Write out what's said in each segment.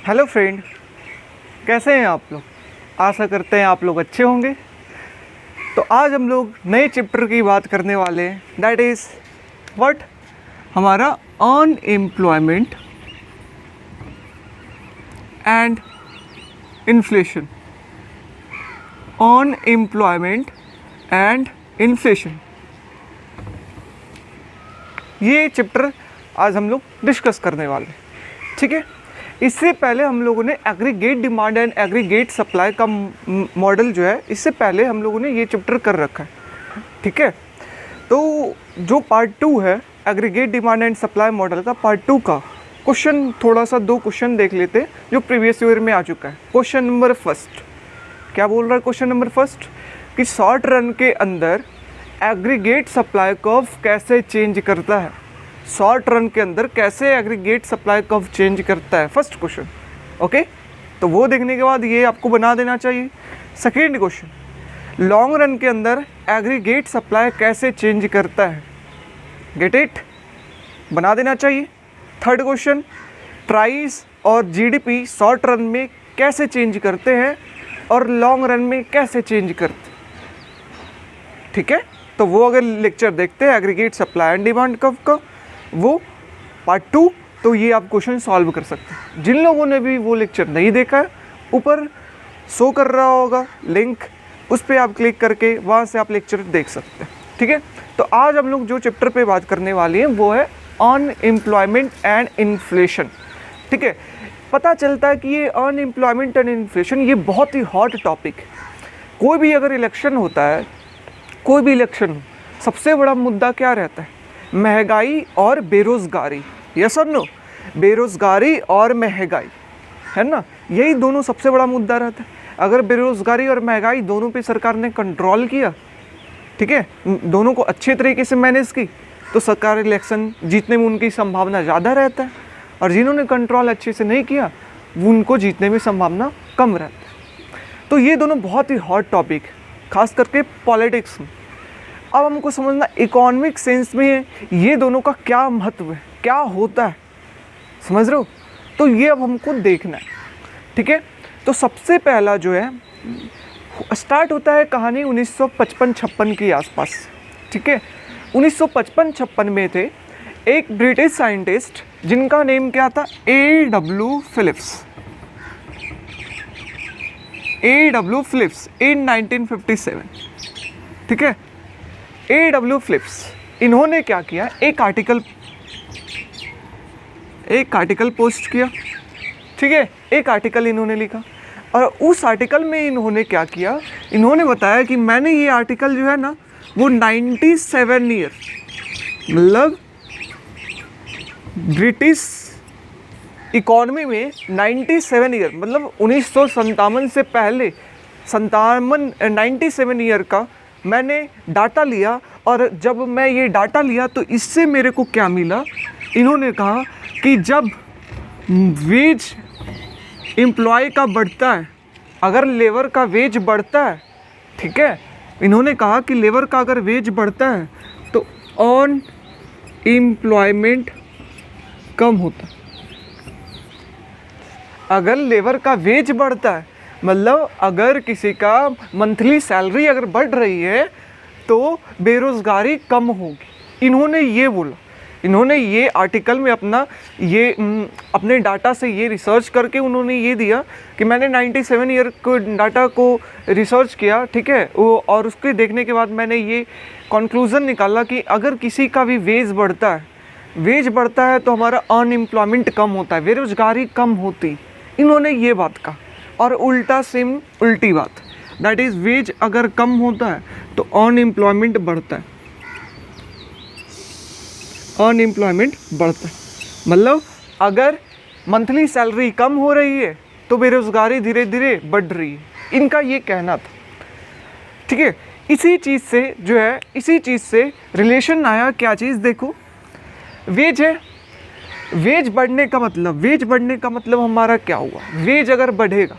Hello friend, कैसे हैं आप लोग। आशा करते हैं आप लोग अच्छे होंगे। तो आज हम लोग नए चैप्टर की बात करने वाले हैं, दैट इज़ व्हाट, हमारा unemployment and inflation. Unemployment and inflation, ये चैप्टर आज हम लोग डिस्कस करने वाले हैं, ठीक है। इससे पहले हम लोगों ने aggregate demand and aggregate supply का मॉडल जो है, इससे पहले हम लोगों ने ये चैप्टर कर रखा है, ठीक है। तो जो पार्ट 2 है aggregate demand and supply model का, पार्ट 2 का क्वेश्चन, थोड़ा सा 2 क्वेश्चन देख लेते हैं जो प्रीवियस ईयर में आ चुका है। क्वेश्चन नंबर फर्स्ट क्या बोल रहा है? क्वेश्चन नंबर फर्स्ट कि शॉर्ट रन के अंदर एग्रीगेट सप्लाई कर्व कैसे चेंज करता है। शॉर्ट रन के अंदर कैसे एग्रीगेट सप्लाई कर्व चेंज करता है, फर्स्ट क्वेश्चन, ओके। तो वो देखने के बाद ये आपको बना देना चाहिए। सेकेंड क्वेश्चन, लॉन्ग रन के अंदर एग्रीगेट सप्लाई कैसे चेंज करता है, गेट इट, बना देना चाहिए। थर्ड क्वेश्चन, प्राइस और जीडीपी शॉर्ट रन में कैसे चेंज करते हैं और लॉन्ग रन में कैसे चेंज करते हैं, ठीक है। तो वो अगर लेक्चर देखते हैं aggregate supply and demand curve का, वो पार्ट 2, तो ये आप क्वेश्चन सॉल्व कर सकते हैं। जिन लोगों ने भी वो लेक्चर नहीं देखा है, ऊपर शो कर रहा होगा लिंक, उस पर आप क्लिक करके वहाँ से आप लेक्चर देख सकते हैं, ठीक है। तो आज हम लोग जो चैप्टर पे बात करने वाले हैं वो है अनएम्प्लॉयमेंट एंड इन्फ्लेशन, ठीक है। पता चलता है कि ये अनएम्प्लॉयमेंट एंड इन्फ्लेशन ये बहुत ही हॉट टॉपिक है। कोई भी अगर इलेक्शन होता है, कोई भी इलेक्शन हो, सबसे बड़ा मुद्दा क्या रहता है? महंगाई और बेरोज़गारी, यस और नो, बेरोज़गारी और महंगाई, है ना, यही दोनों सबसे बड़ा मुद्दा रहता है। अगर बेरोज़गारी और महंगाई दोनों पे सरकार ने कंट्रोल किया, ठीक है, दोनों को अच्छे तरीके से मैनेज की, तो सरकार इलेक्शन जीतने में उनकी संभावना ज़्यादा रहता है। और जिन्होंने कंट्रोल अच्छे से नहीं किया, उनको जीतने में संभावना कम रहता है। तो ये दोनों बहुत ही हॉट टॉपिक है, खास करके पॉलिटिक्स में। अब हमको समझना इकोनॉमिक सेंस में ये दोनों का क्या महत्व है, क्या होता है, समझ रहे हो। तो ये अब हमको देखना है, ठीक है। तो सबसे पहला जो है स्टार्ट होता है कहानी 1955-56 के आसपास, ठीक है। 1955-56 में थे एक ब्रिटिश साइंटिस्ट जिनका नेम क्या था? A.W. फिलिप्स। A.W. फिलिप्स इन 1957, ठीक है। A.W. फिलिप्स, इन्होंने क्या किया, एक आर्टिकल पोस्ट किया, ठीक है। एक आर्टिकल इन्होंने लिखा और उस आर्टिकल में इन्होंने क्या किया, इन्होंने बताया कि मैंने ये आर्टिकल जो है ना वो 97 ईयर, मतलब ब्रिटिश इकॉनमी में 97 ईयर, मतलब 1957 से पहले 97 ईयर का मैंने डाटा लिया। और जब मैं ये डाटा लिया तो इससे मेरे को क्या मिला, इन्होंने कहा कि जब वेज एम्प्लॉय का बढ़ता है, अगर लेबर का वेज बढ़ता है, ठीक है, इन्होंने कहा कि लेबर का अगर वेज बढ़ता है तो अनएम्प्लॉयमेंट कम होता है। अगर लेबर का वेज बढ़ता है, मतलब अगर किसी का मंथली सैलरी अगर बढ़ रही है तो बेरोज़गारी कम होगी। इन्होंने ये बोला, इन्होंने ये आर्टिकल में अपने डाटा से ये रिसर्च करके उन्होंने ये दिया कि मैंने 97 ईयर को डाटा को रिसर्च किया, ठीक है, वो, और उसके देखने के बाद मैंने ये कंक्लूज़न निकाला कि अगर किसी का भी वेज बढ़ता है तो हमारा अनएम्प्लॉयमेंट कम होता है, बेरोज़गारी कम होती। इन्होंने ये बात कहा। और उल्टा सेम उल्टी बात, दैट इज़ वेज अगर कम होता है तो अनएम्प्लॉयमेंट बढ़ता है, अनएम्प्लॉयमेंट बढ़ता है। मतलब अगर मंथली सैलरी कम हो रही है तो बेरोज़गारी धीरे धीरे बढ़ रही है, इनका ये कहना था, ठीक है। इसी चीज़ से रिलेशन आया, क्या चीज़ देखो, वेज है। वेज बढ़ने का मतलब हमारा क्या हुआ, वेज अगर बढ़ेगा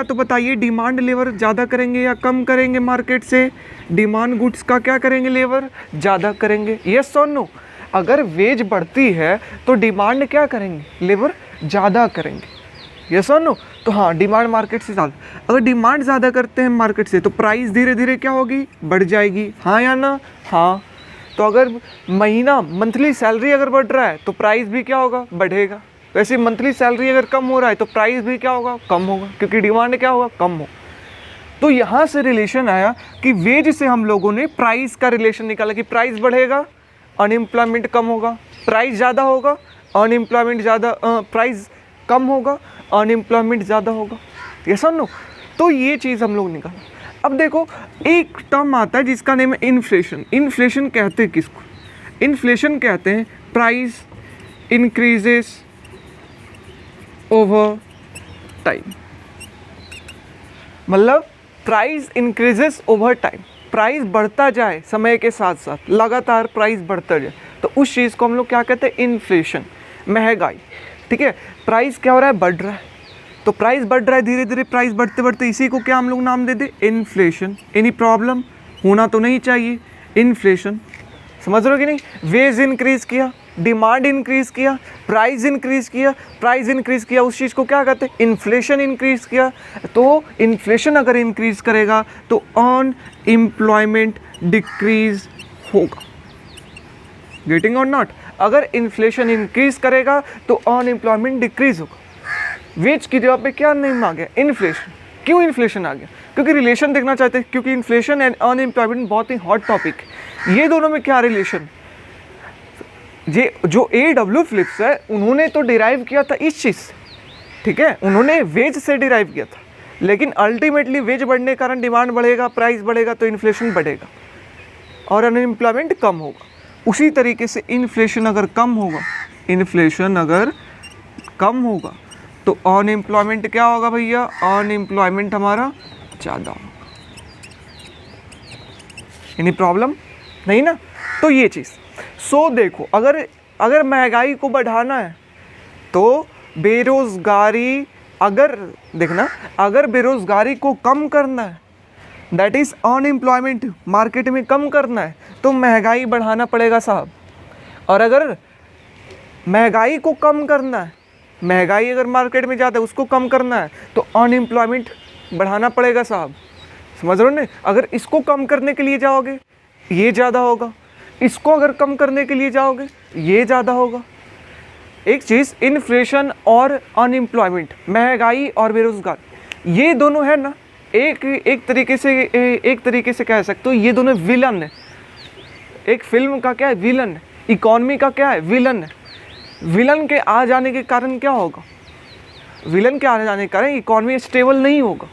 तो बताइए डिमांड लेबर ज़्यादा करेंगे या कम करेंगे मार्केट से? डिमांड गुड्स का क्या करेंगे, लेबर ज़्यादा करेंगे, यस और नो। अगर वेज बढ़ती है तो डिमांड क्या करेंगे, लेबर ज़्यादा करेंगे। यस और नो? तो हाँ, डिमांड मार्केट से ज़्यादा, अगर डिमांड ज़्यादा करते हैं मार्केट से तो प्राइस धीरे धीरे क्या होगी, बढ़ जाएगी, हाँ या ना? हाँ। तो अगर महीना मंथली सैलरी अगर बढ़ रहा है तो प्राइस भी क्या होगा, बढ़ेगा। वैसे मंथली सैलरी अगर कम हो रहा है तो प्राइस भी क्या होगा, कम होगा, क्योंकि डिमांड क्या होगा, कम हो। तो यहाँ से रिलेशन आया कि वेज से हम लोगों ने प्राइस का रिलेशन निकाला कि प्राइस बढ़ेगा, अनएम्प्लॉयमेंट कम होगा, प्राइस ज़्यादा होगा, अनएम्प्लॉयमेंट ज़्यादा, प्राइस कम होगा, अनएम्प्लॉयमेंट ज़्यादा होगा। यस और नो? तो ये चीज़ हम लोग निकाला। अब देखो, एक टर्म आता है जिसका नेम है इन्फ्लेशन। इन्फ्लेशन कहते हैं किसको? इन्फ्लेशन कहते हैं प्राइस इंक्रीजेस ओवर टाइम। मतलब price increases over time, price बढ़ता जाए समय के साथ साथ, लगातार प्राइस बढ़ता जाए, तो उस चीज़ को हम लोग क्या कहते हैं, इन्फ्लेशन, महंगाई। ठीक है, प्राइस क्या हो रहा है, बढ़ रहा है, तो प्राइस बढ़ रहा है धीरे धीरे, प्राइस बढ़ते बढ़ते इसी को क्या हम लोग नाम दे दे, इन्फ्लेशन। Any problem? होना तो नहीं चाहिए, इन्फ्लेशन। समझ रहे हो कि नहीं? वेज इंक्रीज किया, डिमांड इंक्रीज किया, प्राइस इंक्रीज किया, प्राइस इंक्रीज किया, उस चीज़ को क्या कहते हैं, इन्फ्लेशन इंक्रीज किया। तो इन्फ्लेशन अगर इंक्रीज करेगा तो अनएम्प्लॉयमेंट डिक्रीज होगा। गेटिंग और नॉट? अगर इन्फ्लेशन इंक्रीज करेगा तो अनएम्प्लॉयमेंट डिक्रीज होगा। वेज की जगह पे क्या नेम आ गया, इन्फ्लेशन। क्यों इन्फ्लेशन आ गया? क्योंकि रिलेशन देखना चाहते हैं, क्योंकि इन्फ्लेशन एंड अनएम्प्लॉयमेंट बहुत ही हॉट टॉपिक है। ये दोनों में क्या रिलेशन? ये जो A.W. फिलिप्स है उन्होंने तो डिराइव किया था इस चीज़ से, ठीक है, उन्होंने वेज से डिराइव किया था, लेकिन अल्टीमेटली वेज बढ़ने के कारण डिमांड बढ़ेगा, प्राइस बढ़ेगा, तो इन्फ्लेशन बढ़ेगा और अनएम्प्लॉयमेंट कम होगा। उसी तरीके से इन्फ्लेशन अगर कम होगा, इन्फ्लेशन अगर कम होगा तो अनएम्प्लॉयमेंट क्या होगा भैया, अनएम्प्लॉयमेंट हमारा ज़्यादा होगा। एनी प्रॉब्लम नहीं ना? तो ये चीज़ देखो, अगर महंगाई को बढ़ाना है तो बेरोज़गारी, अगर देखना, अगर बेरोज़गारी को कम करना है, दैट इज़ अनएम्प्लॉयमेंट मार्केट में कम करना है, तो महंगाई बढ़ाना पड़ेगा साहब। और अगर महंगाई को कम करना है, महंगाई अगर मार्केट में ज़्यादा है उसको कम करना है, तो अनएम्प्लॉयमेंट बढ़ाना पड़ेगा साहब। समझ रहे हो ना? अगर इसको कम करने के लिए जाओगे ये ज़्यादा होगा, इसको अगर कम करने के लिए जाओगे ये ज़्यादा होगा। एक चीज़, इन्फ्लेशन और अनएम्प्लॉयमेंट, महंगाई और बेरोज़गार, ये दोनों है ना, एक तरीके से कह सकते हो ये दोनों विलन है। एक फिल्म का क्या है, विलन है। इकॉनमी का क्या है, विलन है। विलन के आ जाने के कारण क्या होगा, विलन के आ जाने के कारण इकॉनमी स्टेबल नहीं होगा।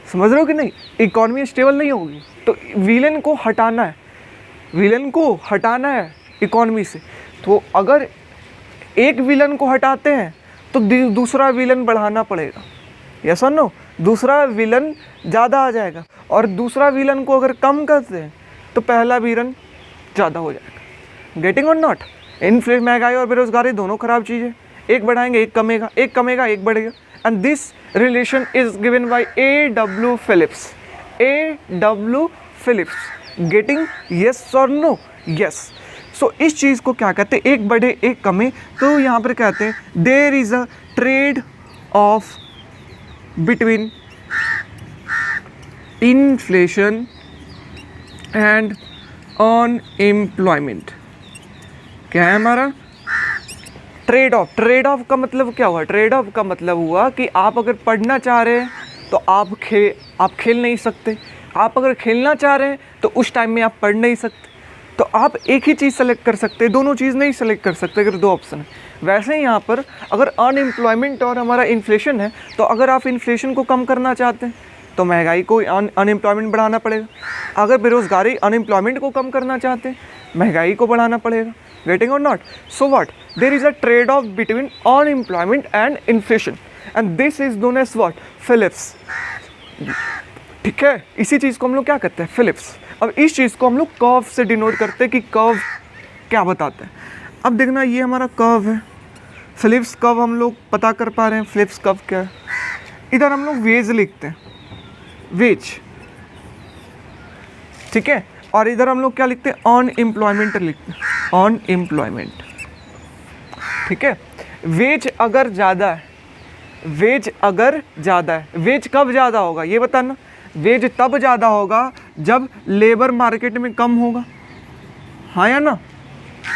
समझ रहे हो कि नहीं? इकॉनमी स्टेबल नहीं होगी, तो विलन को हटाना है, विलन को हटाना है इकॉनमी से। तो अगर एक विलन को हटाते हैं तो दूसरा विलन बढ़ाना पड़ेगा। यस और नो? दूसरा विलन ज़्यादा आ जाएगा, और दूसरा विलन को अगर कम करते हैं तो पहला विलन ज़्यादा हो जाएगा। गेटिंग और नॉट? इन्फ्लेशन, महंगाई और बेरोजगारी दोनों खराब चीज़ें, एक बढ़ाएंगे एक कमेगा, एक कमेगा एक बढ़ेगा। And this relation is given by A.W. Phillips. A.W. Phillips. Getting? Yes और नो? यस। सो इस चीज़ को क्या कहते हैं, एक बढ़े एक कमे, तो यहाँ पर कहते हैं there is a trade off between inflation and unemployment. क्या है हमारा ट्रेड ऑफ? ट्रेड ऑफ का मतलब क्या हुआ? ट्रेड ऑफ का मतलब हुआ कि आप अगर पढ़ना चाह रहे हैं तो आप खेल नहीं सकते, आप अगर खेलना चाह रहे हैं तो उस टाइम में आप पढ़ नहीं सकते, तो आप एक ही चीज़ सेलेक्ट कर सकते हैं, दोनों चीज़ नहीं सेलेक्ट कर सकते अगर दो ऑप्शन है। वैसे ही यहाँ पर अगर अनएम्प्लॉयमेंट और हमारा इन्फ्लेशन है, तो अगर आप इन्फ्लेशन को कम करना चाहते हैं तो महंगाई को, अनएम्प्लॉयमेंट बढ़ाना पड़ेगा। अगर बेरोजगारी, अनएम्प्लॉयमेंट को कम करना चाहते हैं, महंगाई को बढ़ाना पड़ेगा। गेटिंग और not? So what, there is a trade off between unemployment and inflation, and this is known as what, Phillips. ठीक है, इसी चीज़ को हम लोग क्या कहते हैं, फिलिप्स। अब इस चीज़ को हम लोग कर्व से डिनोट करते हैं कि कर्व क्या बताते हैं। अब देखना, ये हमारा कर्व है, फिलिप्स कर्व हम लोग पता कर पा रहे हैं। फिलिप्स कर्व क्या है? इधर हम लोग वेज लिखते हैं, वेज, ठीक है, और इधर हम लोग क्या लिखते हैं, अनएम्प्लॉयमेंट लिखते हैं, अनएम्प्लॉयमेंट। ठीक है, वेज अगर ज़्यादा है, वेज अगर ज़्यादा है, वेज कब ज़्यादा होगा ये बताना। वेज तब ज़्यादा होगा जब लेबर मार्केट में कम होगा, हाँ या ना?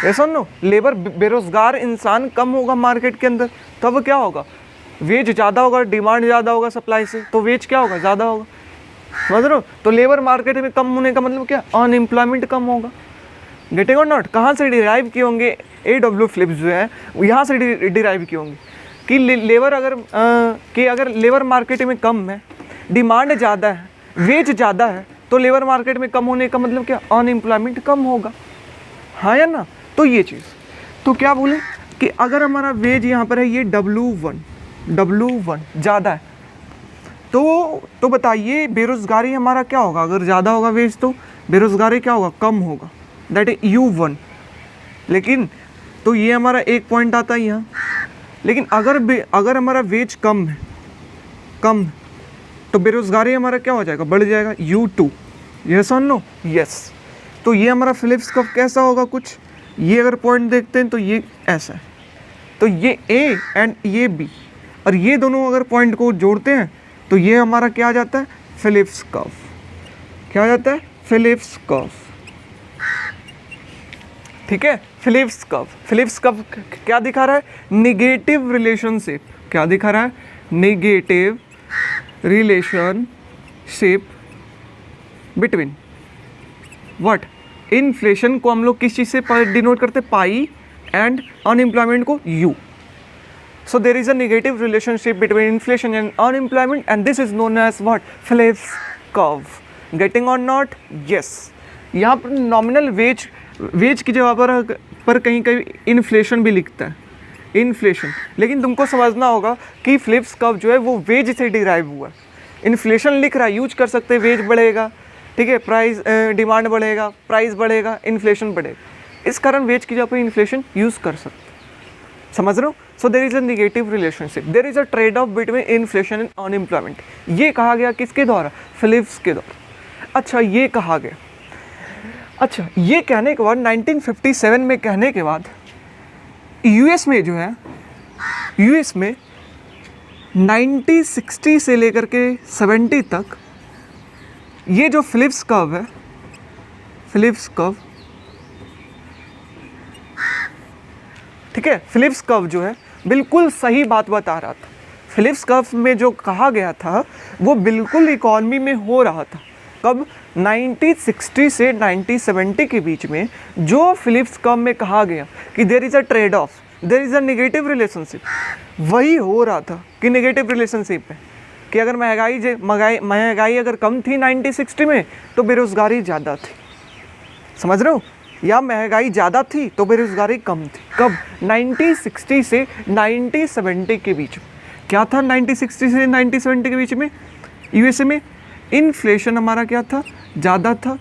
ये सुनो, लेबर बेरोजगार इंसान कम होगा मार्केट के अंदर, तब क्या होगा? वेज ज़्यादा होगा, डिमांड ज़्यादा होगा सप्लाई से, तो वेज क्या होगा? ज़्यादा होगा। समझ रहे हो? तो लेबर मार्केट में कम होने का मतलब क्या? अनएम्प्लॉयमेंट कम होगा। गेटिंग और नॉट? कहाँ से डिराइव किए होंगे AW फिलिप्स जो है, यहाँ से डिराइव किए होंगे कि लेबर अगर लेबर मार्केट में कम है, डिमांड ज़्यादा है, वेज ज़्यादा है, तो लेबर मार्केट में कम होने का मतलब क्या? अनएम्प्लॉयमेंट कम होगा, हाँ या ना? तो ये चीज़, तो क्या बोले कि अगर हमारा वेज यहाँ पर है ये W1 ज़्यादा है, तो बताइए बेरोज़गारी हमारा क्या होगा? अगर ज़्यादा होगा वेज तो बेरोज़गारी क्या होगा? कम होगा, दैट इज U1। लेकिन तो ये हमारा एक पॉइंट आता है यहाँ। लेकिन अगर हमारा वेज कम है तो बेरोज़गारी हमारा क्या हो जाएगा? बढ़ जाएगा, U2। यस और नो? यस। तो ये हमारा फिलिप्स कर्व कैसा होगा? कुछ ये अगर पॉइंट देखते हैं तो ये ऐसा है, तो ये A एंड ये B, और ये दोनों अगर पॉइंट को जोड़ते हैं तो ये हमारा क्या आ जाता है? Phillips curve. क्या आ जाता है? Phillips curve. ठीक है, फिलिप्स कर्व क्या दिखा रहा है? Negative relationship. क्या दिखा रहा है? Negative relationship between what? Inflation को हम लोग किस चीज़ से डिनोट करते? पाई, एंड अनएम्प्लॉयमेंट को U। So there is a negative relationship between inflation and unemployment, and this is known as what? Phillips curve. Getting or not? Yes. यहाँ पर nominal veg की जगह पर कहीं कहीं इन्फ्लेशन भी लिखता है, इन्फ्लेशन। लेकिन तुमको समझना होगा कि फिलिप्स कर्व जो है वो वेज से डिराइव हुआ है। इन्फ्लेशन लिख रहा है, यूज कर सकते हैं, वेज बढ़ेगा, ठीक है, प्राइस डिमांड बढ़ेगा, प्राइस बढ़ेगा, इन्फ्लेशन बढ़ेगा। इस कारण वेज की जगह पर इन्फ्लेशन यूज़ कर सकते हैं। समझ रहे हो? So there is a negative relationship, there is a trade off between inflation and unemployment. ये कहा गया किसके द्वारा? फिलिप्स के द्वारा। अच्छा, ये कहा गया। अच्छा, ये कहने के बाद 1957 में कहने के बाद यूएस में जो है, यूएस में 1960 से लेकर के 70 तक ये जो फिलिप्स कर्व है, फिलिप्स कर्व, ठीक है, फिलिप्स कर्व जो है बिल्कुल सही बात बता रहा था। फिलिप्स कर्व में जो कहा गया था वो बिल्कुल इकॉनमी में हो रहा था। कब? 1960 से 1970 के बीच में जो फिलिप्स कर्व में कहा गया कि there is a trade off, there is a negative relationship, वही हो रहा था कि नेगेटिव रिलेशनशिप है कि अगर महंगाई अगर कम थी 1960 में तो बेरोज़गारी ज़्यादा थी। समझ रहे हो? या महंगाई ज़्यादा थी तो बेरोज़गारी कम थी। कब? 1960 से 1970 के बीच में। क्या था 1960 से 1970 के बीच में? यूएसए में इन्फ्लेशन हमारा क्या था? ज़्यादा था,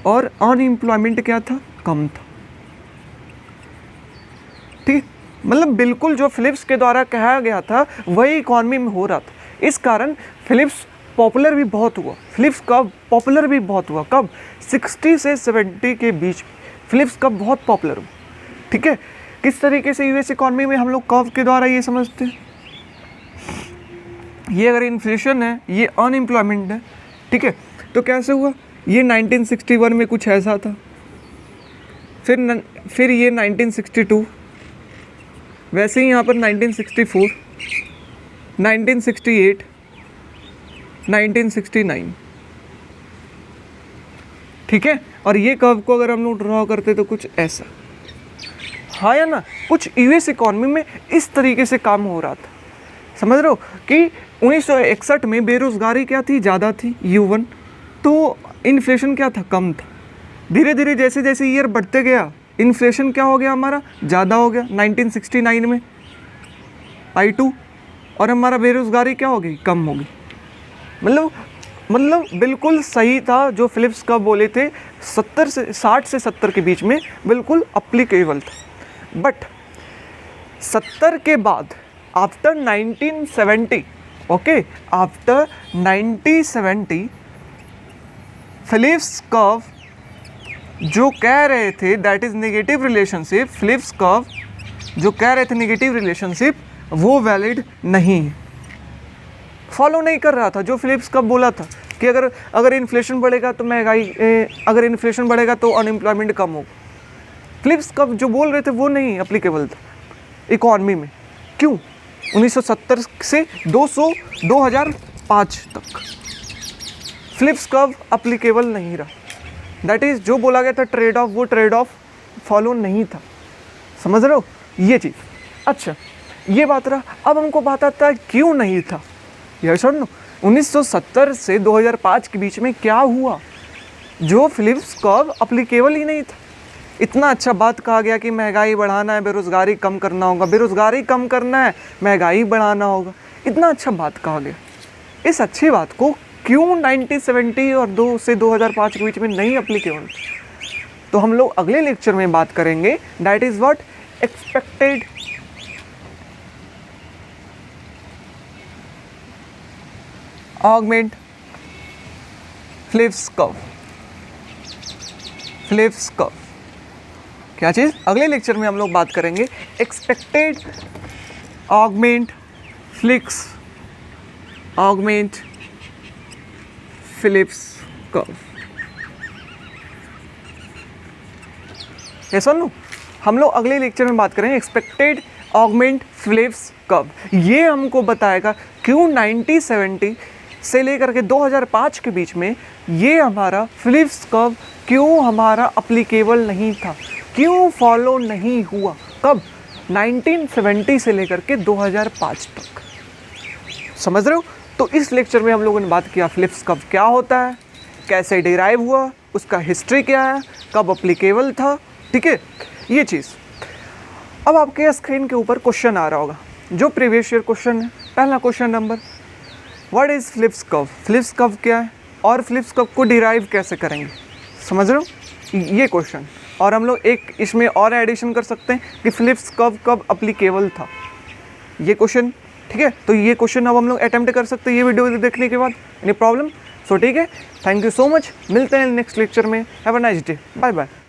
और अनएम्प्लॉयमेंट क्या था? कम था। ठीक, मतलब बिल्कुल जो फिलिप्स के द्वारा कहा गया था वही इकॉनमी में हो रहा था। इस कारण फिलिप्स पॉपुलर भी बहुत हुआ, फिलिप्स कर्व पॉपुलर भी बहुत हुआ। कब? 60 से 70 के बीच फिलिप्स कर्व बहुत पॉपुलर हुआ। ठीक है, किस तरीके से यूएस इकॉनमी में हम लोग कर्व के द्वारा ये समझते हैं, ये अगर इन्फ्लेशन है, ये अनएम्प्लॉयमेंट है, ठीक है, तो कैसे हुआ? ये 1961 में कुछ ऐसा था, फिर ये 1962, वैसे ही यहाँ पर 1964, 1968, 1969, ठीक है। और ये कर्व को अगर हम लोग ड्रॉ करते तो कुछ ऐसा, हाँ या ना? कुछ यूएस इकॉनमी में इस तरीके से काम हो रहा था। समझ रहे हो कि 1961 में बेरोज़गारी क्या थी? ज़्यादा थी, U1, तो इन्फ्लेशन क्या था? कम था। धीरे धीरे जैसे जैसे ईयर बढ़ते गया इन्फ्लेशन क्या हो गया हमारा? ज़्यादा हो गया 1969 में, I2, और हमारा बेरोज़गारी क्या हो गई? कम हो गई। मतलब बिल्कुल सही था जो फिलिप्स कर्व बोले थे, 60 से 70 के बीच में बिल्कुल अप्लीकेबल था। बट 70 के बाद after 1970, okay, after 1970 Phillips curve जो कह रहे थे that is negative relationship, Phillips curve जो कह रहे थे नेगेटिव रिलेशनशिप, वो वैलिड नहीं है। फॉलो नहीं कर रहा था जो फिलिप्स कब बोला था कि अगर इन्फ्लेशन बढ़ेगा तो महंगाई, अगर इन्फ्लेशन बढ़ेगा तो अनएम्प्लॉयमेंट कम होगा। फिलिप्स कब जो बोल रहे थे वो नहीं अप्लीकेबल था इकॉनमी में। क्यों? 1970 से 2005 तक फिलिप्स कब अप्लीकेबल नहीं रहा। दैट इज़ जो बोला गया था ट्रेड ऑफ, वो ट्रेड ऑफ फॉलो नहीं था। समझ रहे हो ये चीज़? अच्छा, ये बात रहा। अब हमको बात आता है क्यों नहीं था। यह सुनो, 1970 से 2005 के बीच में क्या हुआ जो फिलिप्स कर्व अप्लीकेबल ही नहीं था। इतना अच्छा बात कहा गया कि महंगाई बढ़ाना है, बेरोज़गारी कम करना होगा, बेरोज़गारी कम करना है, महंगाई बढ़ाना होगा। इतना अच्छा बात कहा गया। इस अच्छी बात को क्यों 1970 और 2 से 2005 के बीच में नहीं अप्लीकेबल, तो हम लोग अगले लेक्चर में बात करेंगे। That is what expected augment Phillips curve. Phillips curve क्या चीज़? अगले लेक्चर में हम लोग बात करेंगे एक्सपेक्टेड ऑगमेंट फिलिप्स कर्व। ये सुन लो, हम लोग अगले लेक्चर में बात करेंगे एक्सपेक्टेड ऑगमेंट फिलिप्स कर्व। ये हमको बताएगा क्यों 1970 से लेकर के 2005 के बीच में ये हमारा फिलिप्स कर्व क्यों हमारा अप्लीकेबल नहीं था, क्यों फॉलो नहीं हुआ। कब? 1970 से लेकर के 2005 तक। समझ रहे हो? तो इस लेक्चर में हम लोगों ने बात किया फिलिप्स कर्व क्या होता है, कैसे डिराइव हुआ, उसका हिस्ट्री क्या है, कब अप्लीकेबल था। ठीक है, ये चीज़। अब आपके स्क्रीन के ऊपर क्वेश्चन आ रहा होगा जो प्रीवियस ईयर क्वेश्चन है। पहला question number, what is Phillips curve. Phillips curve क्या है और फिलिप्स कर्व को डिराइव कैसे करेंगे। समझ रहे हो ये क्वेश्चन। और हम लोग एक इसमें और एडिशन कर सकते हैं कि फिलिप्स कर्व कब अप्लीकेबल था, ये क्वेश्चन। ठीक है, तो ये क्वेश्चन अब हम लोग अटेम्प्ट कर सकते हैं ये वीडियो देखने के बाद। Any problem? सो ठीक है, थैंक यू सो मच। मिलते हैं नेक्स्ट लेक्चर में। Have a nice day, bye bye.